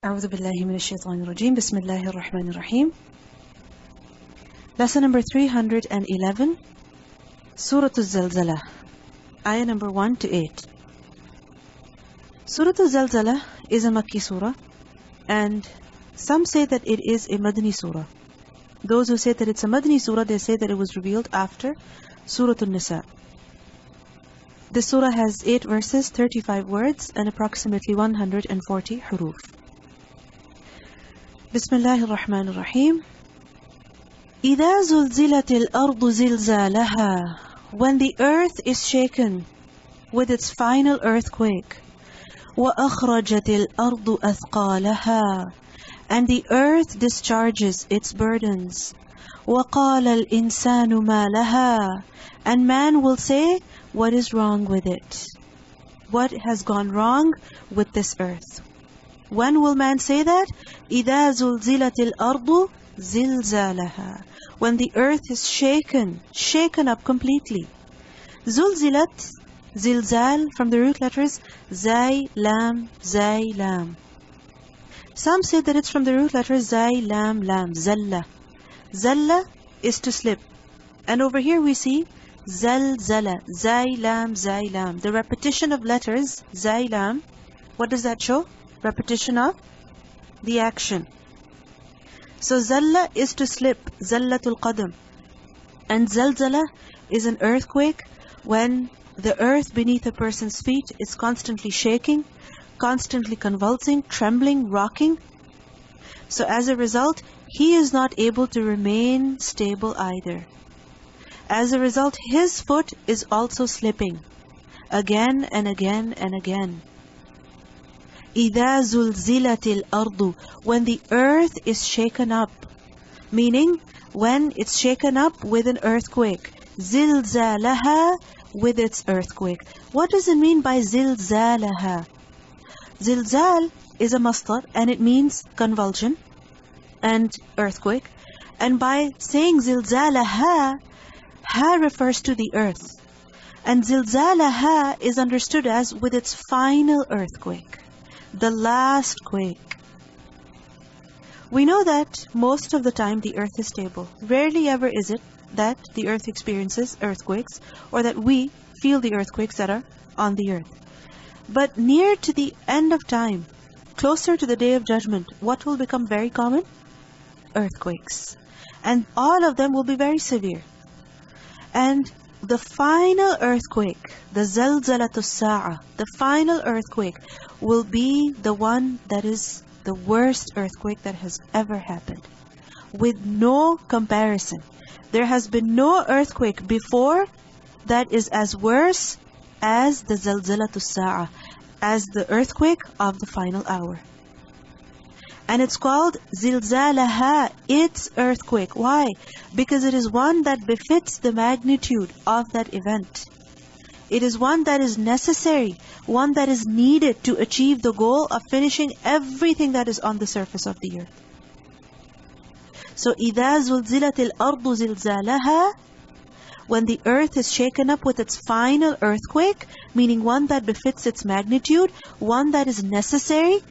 أعوذ بالله من الشيطان الرجيم بسم الله الرحمن الرحيم. Lesson number 311, Surah Az-Zalzala, ayah number 1 to 8. Surah Az-Zalzala is a Makki surah, and some say that it is a Madani surah. Those who say that it's a Madani surah, they say that it was revealed after Surah An-Nisa. This surah has 8 verses, 35 words, and approximately 140 huruf. Bismillahir Rahmanir Rahim. إِذَا زُلْزِلَتِ الْأَرْضُ زِلْزَالَهَا, when the earth is shaken with its final earthquake. وَأَخْرَجَتِ الْأَرْضُ أَثْقَالَهَا, and the earth discharges its burdens. وَقَالَ الْإِنسَانُ مَا لَهَا, and man will say, what is wrong with it? What has gone wrong with this earth? When will man say that? إِذَا زُلْزِلَتِ الْأَرْضُ زِلْزَالَهَا, when the earth is shaken up completely. Zulzilat, zilzal, from the root letters Zay, Lam, Zay, Lam. Some say that it's from the root letters Zay, Lam, Lam, Zalla. Zalla is to slip. And over here we see Zalzala, Zay, Lam, Zay, Lam. The repetition of letters, Zay, Lam, what does that show? Repetition of the action. So Zalla is to slip, Zallatul Qadam. And Zalzala is an earthquake when the earth beneath a person's feet is constantly shaking, constantly convulsing, trembling, rocking. So as a result, he is not able to remain stable either. As a result, his foot is also slipping again and again and again. إِذَا زُلْزِلَتِ الْأَرْضُ, when the earth is shaken up, meaning when it's shaken up with an earthquake. زِلْزَالَهَا, with its earthquake. What does it mean by زِلْزَالَهَا? Zilzal is a masdar and it means convulsion and earthquake. And by saying زِلْزَالَهَا, ha refers to the earth. And زِلْزَالَهَا is understood as with its final earthquake, the last quake. We know that most of the time the earth is stable. Rarely ever is it that the earth experiences earthquakes or that we feel the earthquakes that are on the earth. But near to the end of time, closer to the Day of Judgment, what will become very common? Earthquakes. And all of them will be very severe. And the final earthquake, the Zalzalatus Sa'a, the final earthquake will be the one that is the worst earthquake that has ever happened. With no comparison. There has been no earthquake before that is as worse as the Zalzalatus Sa'a, as the earthquake of the final hour. And it's called Zilzalaha, its earthquake. Why? Because it is one that befits the magnitude of that event. It is one that is necessary, one that is needed to achieve the goal of finishing everything that is on the surface of the earth. So, إِذَا زُلْزِلَتِ الْأَرْضُ زِلْزَالَهَا, when the earth is shaken up with its final earthquake, meaning one that befits its magnitude, one that is necessary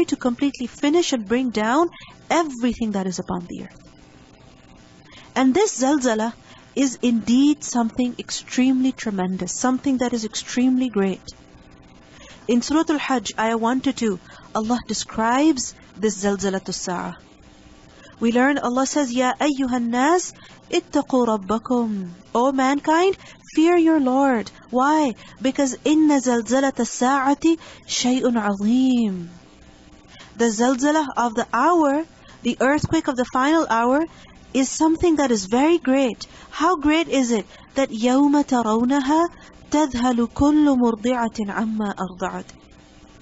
to completely finish and bring down everything that is upon the earth. And this Zalzala is indeed something extremely tremendous, something that is extremely great. In Surah Al-Hajj, ayah 1 to 2, Allah describes this Zalzalatus Sa'a. We learn Allah says, Ya ayyuhan nas, ittaqu rabbakum. O mankind, fear your Lord. Why? Because inna zalzalata sa'ati shay'un azim. The zalzala of the hour, the earthquake of the final hour, is something that is very great. How great is it? That يَوْمَ تَرَوْنَهَا تَذْهَلُ كُلُّ مُرْضِعَةٍ عَمَّا أَرْضَعَتْ.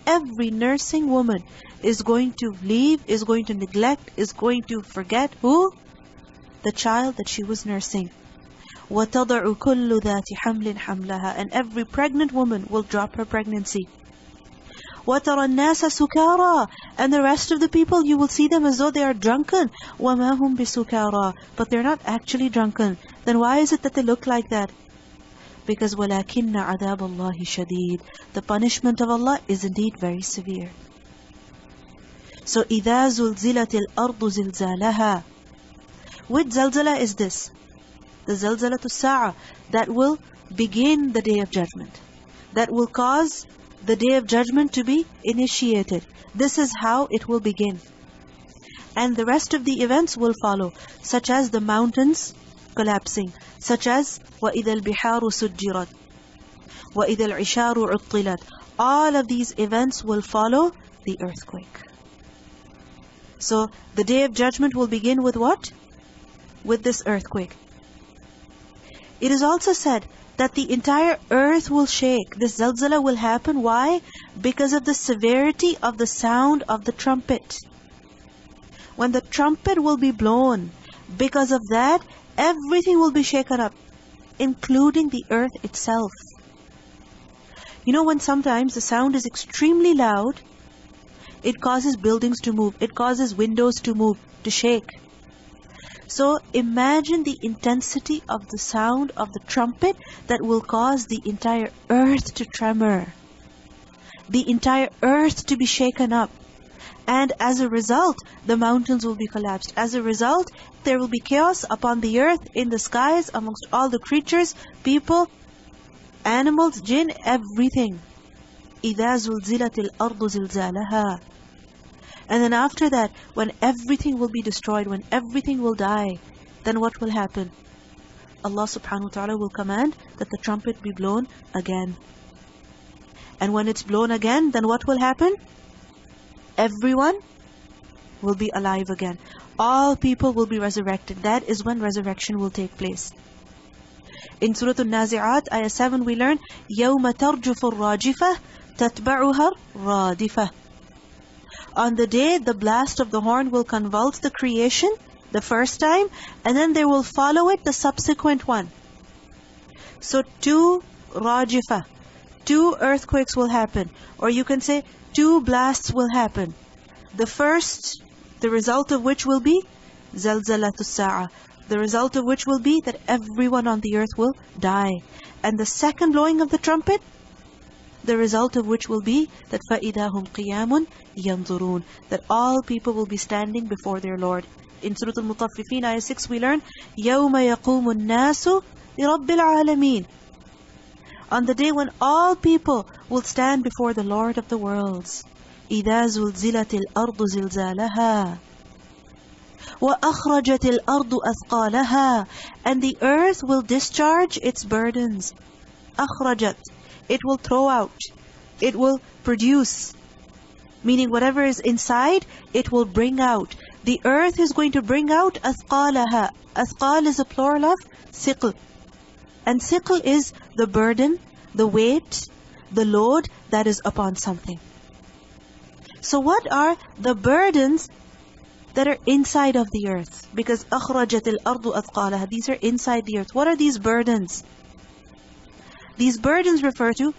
Every nursing woman is going to leave, is going to neglect, is going to forget who? The child that she was nursing. وَتَضَعُ كُلُّ ذَاتِ حَمْلٍ حَمْلَهَا, and every pregnant woman will drop her pregnancy. وَتَرَى النَّاسَ سُكَارَى, and the rest of the people, you will see them as though they are drunken. وَمَا هُمْ بِسُكَارَى, but they're not actually drunken. Then why is it that they look like that? Because وَلَكِنَّ عَذَابَ اللَّهِ شَدِيدٌ, the punishment of Allah is indeed very severe. So إِذَا زُلْزِلَتِ الْأَرْضُ زِلْزَالَهَا. Which zalzala is this? The zalzalatu sa'a, that will begin the Day of Judgment. That will cause the Day of Judgment to be initiated. This is how it will begin. And the rest of the events will follow, such as the mountains collapsing, such as وَإِذَا الْبِحَارُ سُجِّرَتْ وَإِذَا الْعِشَارُ عُطِّلَتْ. All of these events will follow the earthquake. So the Day of Judgment will begin with what? With this earthquake. It is also said that the entire earth will shake. This zalzala will happen. Why? Because of the severity of the sound of the trumpet. When the trumpet will be blown, because of that, everything will be shaken up, including the earth itself. You know, when sometimes the sound is extremely loud, it causes buildings to move. It causes windows to move, to shake. So imagine the intensity of the sound of the trumpet that will cause the entire earth to tremor, the entire earth to be shaken up. And as a result, the mountains will be collapsed. As a result, there will be chaos upon the earth, in the skies, amongst all the creatures, people, animals, jinn, everything. إِذَا زُلْزِلَتِ الْأَرْضُ زِلْزَالَهَا. And then after that, when everything will be destroyed, when everything will die, then what will happen? Allah subhanahu wa ta'ala will command that the trumpet be blown again. And when it's blown again, then what will happen? Everyone will be alive again. All people will be resurrected. That is when resurrection will take place. In Surah Az-Nazi'at, ayah 7, we learn, يَوْمَ تَرْجُفُ الرَّاجِفَةِ تَتْبَعُهَا الرَّادِفَةِ. On the day, the blast of the horn will convulse the creation the first time, and then there will follow it the subsequent one. So 2 rajifa, 2 earthquakes will happen. Or you can say 2 blasts will happen. The first, the result of which will be zalzalatu sa'a. The result of which will be that everyone on the earth will die. And the second blowing of the trumpet, the result of which will be that فَإِذَا هُمْ قِيَامٌ يَنْظُرُونَ, that all people will be standing before their Lord. In Surah Al-Mutaffifin, ayah 6, we learn, يَوْمَ يَقُومُ النَّاسُ لِرَبِّ الْعَالَمِينَ. On the day when all people will stand before the Lord of the worlds. إِذَا زُلْزِلَتِ الْأَرْضُ زِلْزَالَهَا وَأَخْرَجَتِ الْأَرْضُ أَثْقَالَهَا. And the earth will discharge its burdens. أَخْرَجَتْ, it will throw out, it will produce. Meaning whatever is inside, it will bring out. The earth is going to bring out أثقالها. أثقال is a plural of ثقل. And ثقل is the burden, the weight, the load that is upon something. So what are the burdens that are inside of the earth? Because أخرجت الأرض أثقالها, these are inside the earth. What are these burdens? These burdens refer to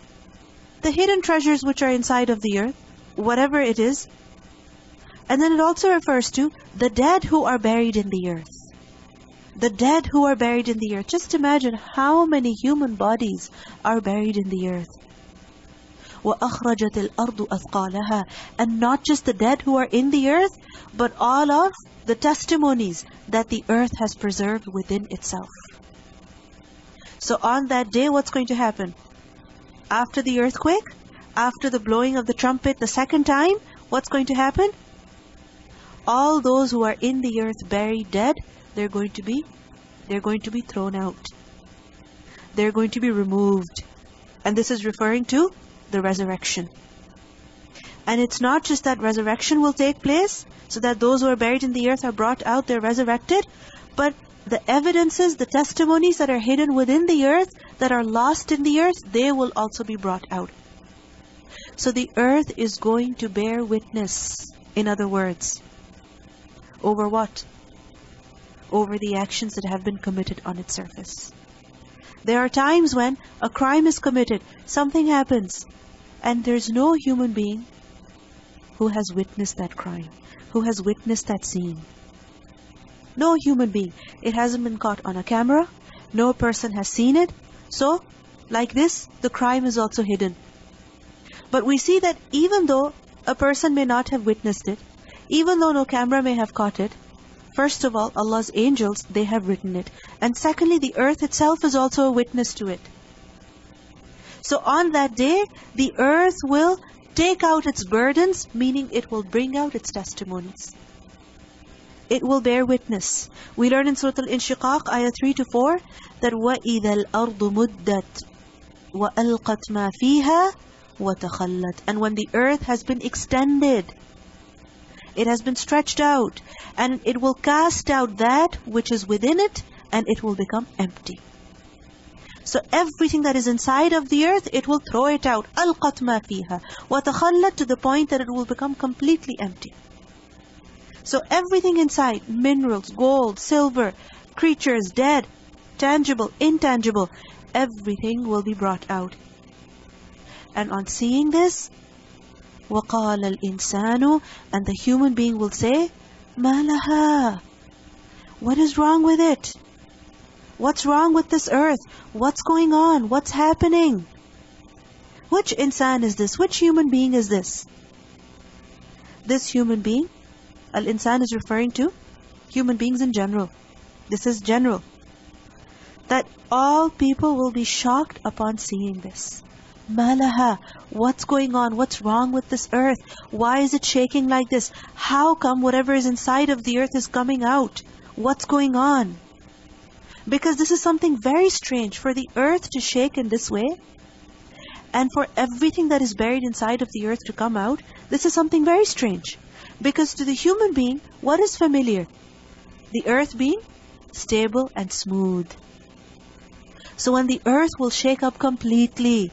the hidden treasures which are inside of the earth, whatever it is. And then it also refers to the dead who are buried in the earth. The dead who are buried in the earth. Just imagine how many human bodies are buried in the earth. وَأَخْرَجَتِ الْأَرْضُ أَثْقَالَهَا. And not just the dead who are in the earth, but all of the testimonies that the earth has preserved within itself. So on that day, what's going to happen? After the earthquake, after the blowing of the trumpet the second time, what's going to happen? All those who are in the earth buried dead, they're going to be thrown out. They're going to be removed. And this is referring to the resurrection. And it's not just that resurrection will take place, so that those who are buried in the earth are brought out, they're resurrected, but the evidences, the testimonies that are hidden within the earth, that are lost in the earth, they will also be brought out. So the earth is going to bear witness, in other words, over what? Over the actions that have been committed on its surface. There are times when a crime is committed, something happens, and there's no human being who has witnessed that crime, who has witnessed that scene. No human being. It hasn't been caught on a camera. No person has seen it. So, like this, the crime is also hidden. But we see that even though a person may not have witnessed it, Even though no camera may have caught it, first of all, Allah's angels, they have written it. And secondly, the earth itself is also a witness to it. So on that day, the earth will take out its burdens, meaning it will bring out its testimonies. It will bear witness. We learn in Surah Al-Inshiqaq, ayah 3 to 4, that وَإِذَا الْأَرْضُ مُدَّتْ وَأَلْقَتْ مَا فِيهَا وَتَخَلَّتْ. And when the earth has been extended, it has been stretched out, and it will cast out that which is within it, and it will become empty. So everything that is inside of the earth, it will throw it out. أَلْقَتْ مَا فِيهَا وَتَخَلَّتْ, to the point that it will become completely empty. So everything inside, minerals, gold, silver, creatures, dead, tangible, intangible, everything will be brought out. And on seeing this, وَقَالَ الْإِنسَانُ, and the human being will say, مَا لَهَا, what is wrong with it? What's wrong with this earth? What's going on? What's happening? Which insan is this? Which human being is this? This human being, al-insan is referring to human beings in general. This is general. That all people will be shocked upon seeing this. مَا لَهَا, what's going on? What's wrong with this earth? Why is it shaking like this? How come whatever is inside of the earth is coming out? What's going on? Because this is something very strange, for the earth to shake in this way, and for everything that is buried inside of the earth to come out. This is something very strange. Because to the human being, what is familiar? The earth being stable and smooth. So when the earth will shake up completely,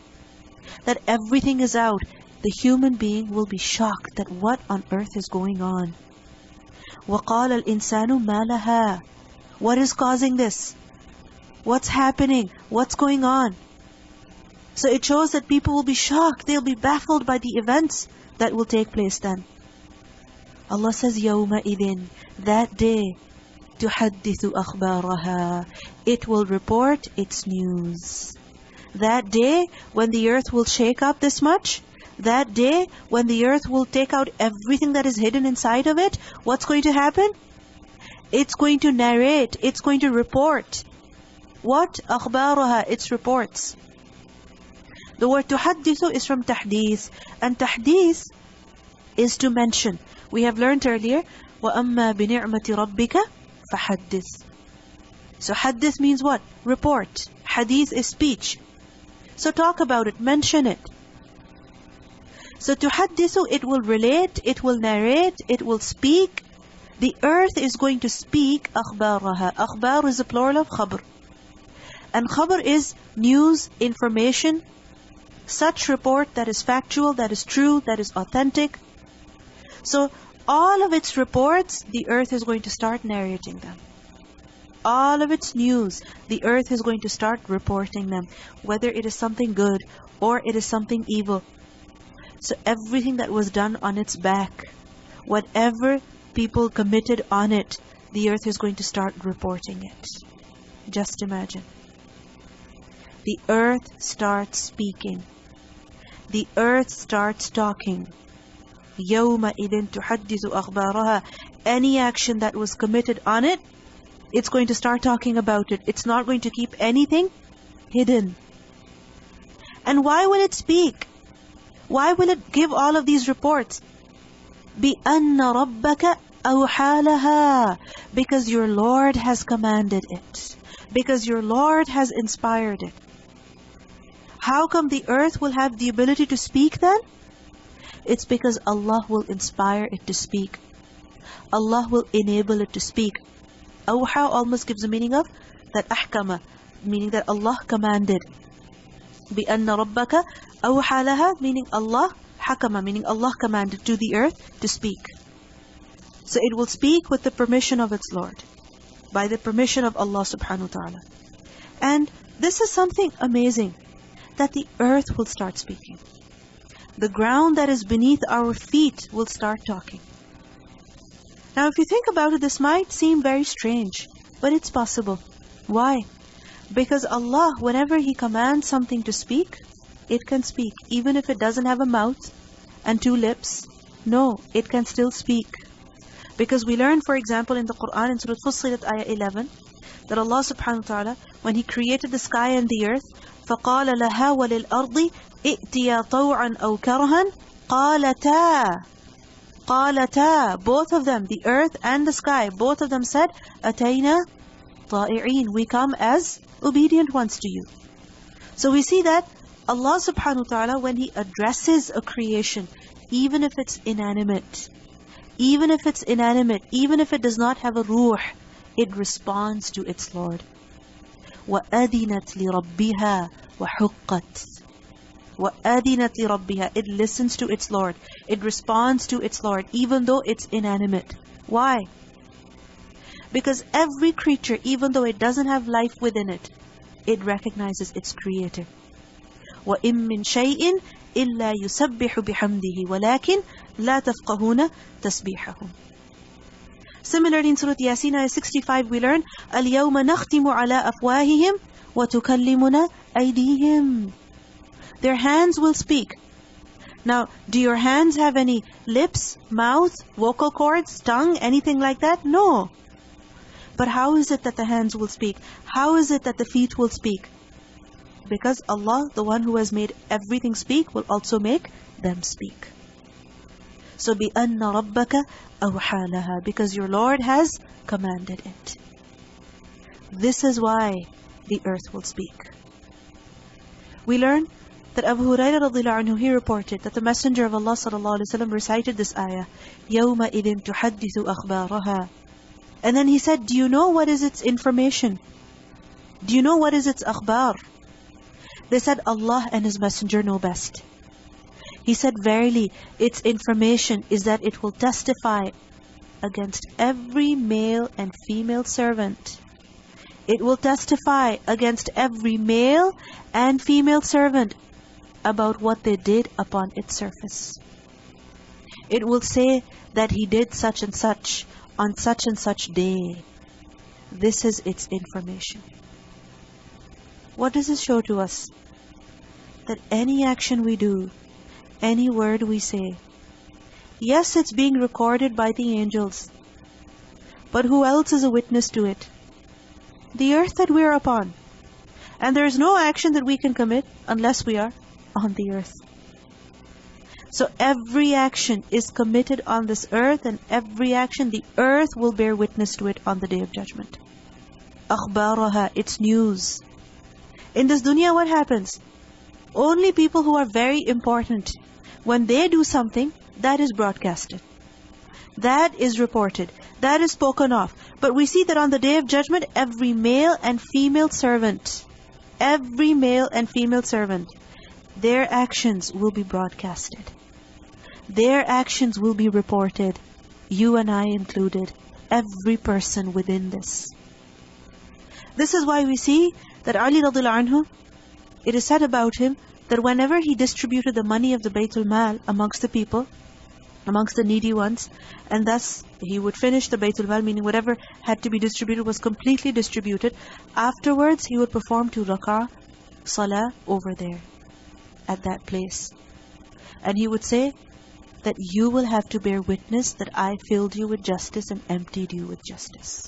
that everything is out, the human being will be shocked that what on earth is going on. وَقَالَ الْإِنسَانُ مَا لَهَا, what is causing this? What's happening? What's going on? So it shows that people will be shocked. They'll be baffled by the events that will take place then. Allah says, يَوْمَئِذٍ, that day, تُحَدِّثُ أَخْبَارَهَا, it will report its news. That day, when the earth will shake up this much, that day, when the earth will take out everything that is hidden inside of it, what's going to happen? It's going to narrate, it's going to report. What? أخبارها, its reports. The word تحدث is from tahdith, and tahdith is to mention. We have learned earlier, وَأَمَّا بِنِعْمَةِ رَبِّكَ فَحَدِّث. So hadith means what? Report. Hadith is speech. So talk about it, mention it. So تحدث, it will relate, it will narrate, it will speak. The earth is going to speak أخبارها. أخبار is a plural of خبر. And khabar is news, information, such report that is factual, that is true, that is authentic. So all of its reports, the earth is going to start narrating them. All of its news, the earth is going to start reporting them, whether it is something good or it is something evil. So everything that was done on its back, whatever people committed on it, the earth is going to start reporting it. Just imagine. The earth starts speaking. The earth starts talking. يَوْمَئِذٍ تُحَدِّثُ أَخْبَارَهَا. Any action that was committed on it, it's going to start talking about it. It's not going to keep anything hidden. And why will it speak? Why will it give all of these reports? بِأَنَّ رَبَّكَ أَوْحَى لَهَا. Because your Lord has commanded it. Because your Lord has inspired it. How come the earth will have the ability to speak then? It's because Allah will inspire it to speak. Allah will enable it to speak. Awha almost gives the meaning of that ahkama, meaning that Allah commanded. بِأَنَّ رَبَّكَ أَوْحَى لَهَا, meaning Allah, hakama, meaning Allah commanded to the earth to speak. So it will speak with the permission of its Lord, by the permission of Allah subhanahu wa ta'ala. And this is something amazing, that the earth will start speaking. The ground that is beneath our feet will start talking. Now if you think about it, this might seem very strange, but it's possible. Why? Because Allah, whenever He commands something to speak, it can speak. Even if it doesn't have a mouth and two lips, no, it can still speak. Because we learn, for example, in the Quran, in Surah Fussilat, ayah 11, that Allah subhanahu wa ta'ala, when He created the sky and the earth, فَقَالَ لَهَا وَلِلْأَرْضِ ائْتِيَا طَوْعًا أَوْ كَرْهًا قَالَتَا. Both of them, the earth and the sky, both of them said, أَتَيْنَا طَائِعِينَ. We come as obedient ones to you. So we see that Allah subhanahu wa ta'ala, when He addresses a creation, even if it's inanimate, even if it does not have a ruh, it responds to its Lord. وَأَذِنَتْ لِرَبِّهَا وَحُقَّتْ. وَأَذِنَتْ لِرَبِّهَا. It listens to its Lord. It responds to its Lord, even though it's inanimate. Why? Because every creature, even though it doesn't have life within it, it recognizes its Creator. وَإِن مِّن شَيْءٍ إِلَّا يُسَبِّحُ بِحَمْدِهِ وَلَكِنْ لَا تَفْقَهُونَ تَسْبِيحَهُمْ. Similarly, in Surah Yasin, ayah 65, we learn, الْيَوْمَ نَخْتِمُ عَلَىٰ أَفْوَاهِهِمْ وَتُكَلِّمُنَا أَيْدِيهِمْ. Their hands will speak. Now, do your hands have any lips, mouth, vocal cords, tongue, anything like that? No. But how is it that the hands will speak? How is it that the feet will speak? Because Allah, the one who has made everything speak, will also make them speak. So, بِأَنَّ رَبَّكَ أَوْحَى لَهَا. Because your Lord has commanded it. This is why the earth will speak. We learn that Abu Hurairah radhiyallahu anhu, he reported that the Messenger of Allah sallallahu alaihi wasallam recited this ayah, يَوْمَئِذٍ تُحَدِّثُ أَخْبَارَهَا. And then he said, do you know what is its information? Do you know what is its akhbar? They said, Allah and His Messenger know best. He said, verily, its information is that it will testify against every male and female servant. It will testify against every male and female servant about what they did upon its surface. It will say that he did such and such on such and such day. This is its information. What does this show to us? That any action we do, any word we say, yes, it's being recorded by the angels, but who else is a witness to it? The earth that we are upon. And there is no action that we can commit unless we are on the earth. So every action is committed on this earth, and every action, the earth will bear witness to it on the Day of Judgment. أخبارها, its news. In this dunya, what happens? Only people who are very important, when they do something, that is broadcasted. That is reported. That is spoken of. But we see that on the Day of Judgment, every male and female servant, their actions will be broadcasted. Their actions will be reported. You and I included. Every person within this. This is why we see that Ali radhiyallahu anhu, it is said about him that whenever he distributed the money of the Baytul Mal amongst the people, amongst the needy ones, and thus he would finish the Baytul Mal, meaning whatever had to be distributed was completely distributed. Afterwards, he would perform 2 rak'ah salah over there, at that place. And he would say that you will have to bear witness that I filled you with justice and emptied you with justice.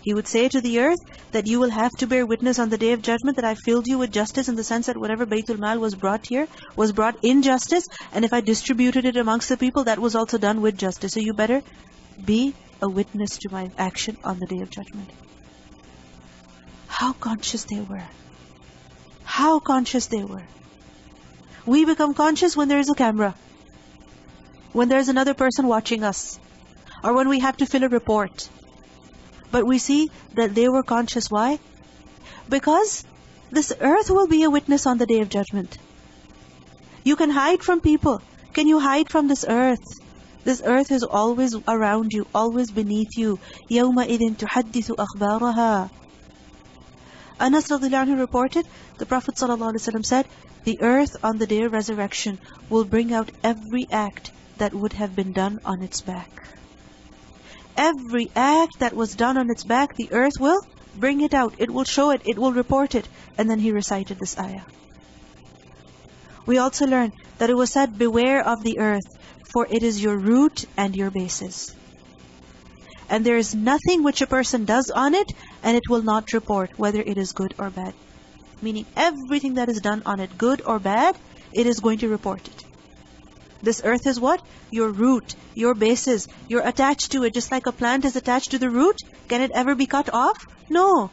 He would say to the earth that you will have to bear witness on the Day of Judgment that I filled you with justice, in the sense that whatever Baytul Mal was brought here, was brought in justice, and if I distributed it amongst the people, that was also done with justice. So you better be a witness to my action on the Day of Judgment. How conscious they were. How conscious they were. We become conscious when there is a camera, when there is another person watching us, or when we have to fill a report. But we see that they were conscious. Why? Because this earth will be a witness on the Day of Judgment. You can hide from people. Can you hide from this earth? This earth is always around you, always beneath you. يَوْمَئِذٍ تُحَدِّثُ أَخْبَارَهَا. Anas radhiyallahu anhu reported, the Prophet ﷺ said, the earth on the Day of Resurrection will bring out every act that would have been done on its back. Every act that was done on its back, the earth will bring it out. It will show it. It will report it. And then he recited this ayah. We also learn that it was said, beware of the earth, for it is your root and your basis. And there is nothing which a person does on it, and it will not report whether it is good or bad. Meaning everything that is done on it, good or bad, it is going to report it. This earth is what? Your root, your basis. You're attached to it, just like a plant is attached to the root. Can it ever be cut off? No.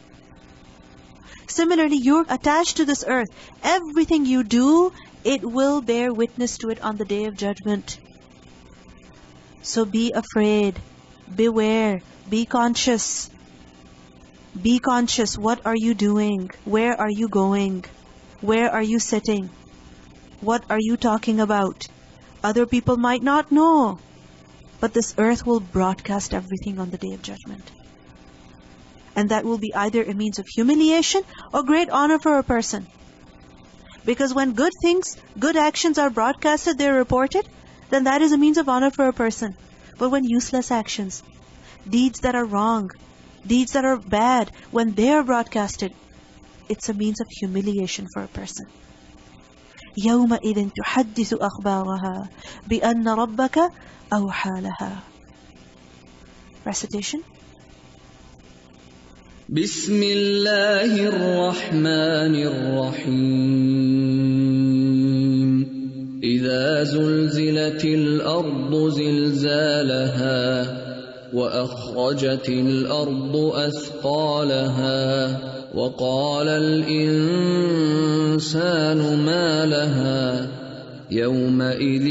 Similarly, you're attached to this earth. Everything you do, it will bear witness to it on the Day of Judgment. So be afraid, beware, be conscious. Be conscious. What are you doing? Where are you going? Where are you sitting? What are you talking about? Other people might not know, but this earth will broadcast everything on the Day of Judgment. And that will be either a means of humiliation or great honor for a person. Because when good things, good actions are broadcasted, they're reported, then that is a means of honor for a person. But when useless actions, deeds that are wrong, deeds that are bad, when they are broadcasted, it's a means of humiliation for a person. يَوْمَئِذٍ تُحَدِّثُ أَخْبَارَهَا بِأَنَّ رَبَّكَ أَوْحَى لَهَا. Recitation. بسم الله الرحمن الرحيم إذا زلزلت الأرض زلزالها وأخرجت الأرض أثقالها وقال الإنسان ما لها يومئذ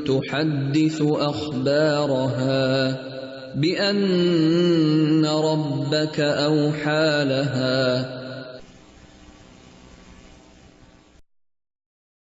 تحدث أخبارها بأن ربك أوحى لها